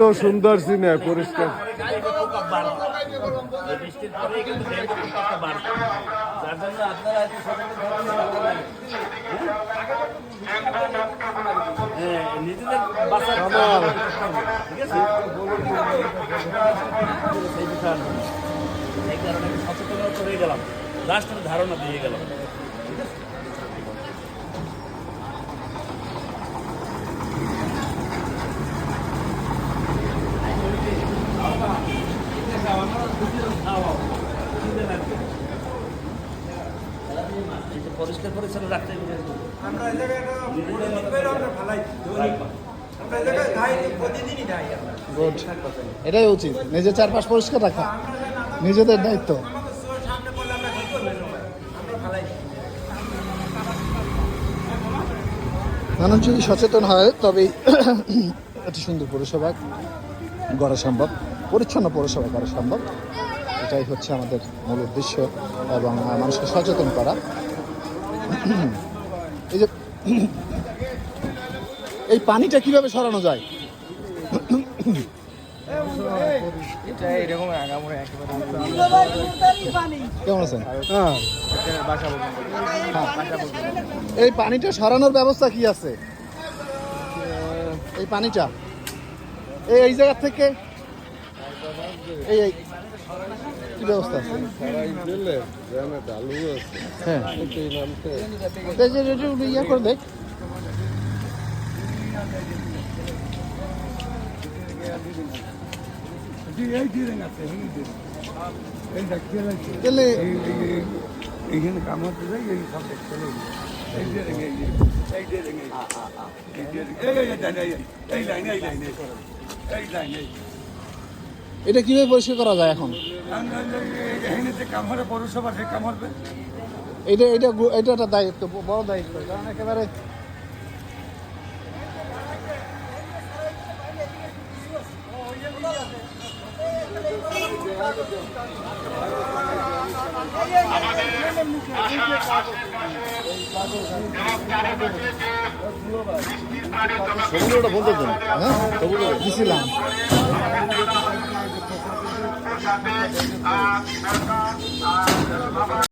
তো সুন্দর সিনে পরিষ্কার। বৃষ্টির পরে কিন্তু পোকাটা বাড়ছে, যার জন্য আপনারা একটু সচেতন থাকুন। হ্যাঁ, নিজেদের বাঁচার ঠিক আছে, এই কারণে সচেতনতা হয়ে গেলাম, রাষ্ট্রের ধারণা দিয়ে গেলাম। পরিষ্কার পরিচ্ছন্ন রাখতে গুড, এটাই উচিত, নিজের চারপাশ পরিষ্কার রাখা নিজেদের দায়িত্ব। মানুষ যদি সচেতন হয় তবেই একটি সুন্দর পৌরসভা গড়া সম্ভব, পরিচ্ছন্ন পৌরসভা করা সম্ভব। এটাই হচ্ছে আমাদের মূল উদ্দেশ্য, এবং মানুষকে সচেতন করা। এই যে এই পানিটা কিভাবে সরানো যায়? কেমন আছেন? এই পানিটা সরানোর ব্যবস্থা কি আছে? এই পানিটা এই জায়গা থেকে এই কি ব্যবস্থা আছে? হ্যাঁ, ইয়ে করে দেখ। এইখানে কামাতে যাই এই সব এটা কিভাবে পরিষ্কার করা যায় এখন? কামড়ে পৌরসভা সে কামড়বে। এটা এটা এটা একটা দায়িত্ব, বড় দায়িত্ব, কারণ একেবারে সমুদ্রটা বলতে দেন। হ্যাঁ দিছিলাম।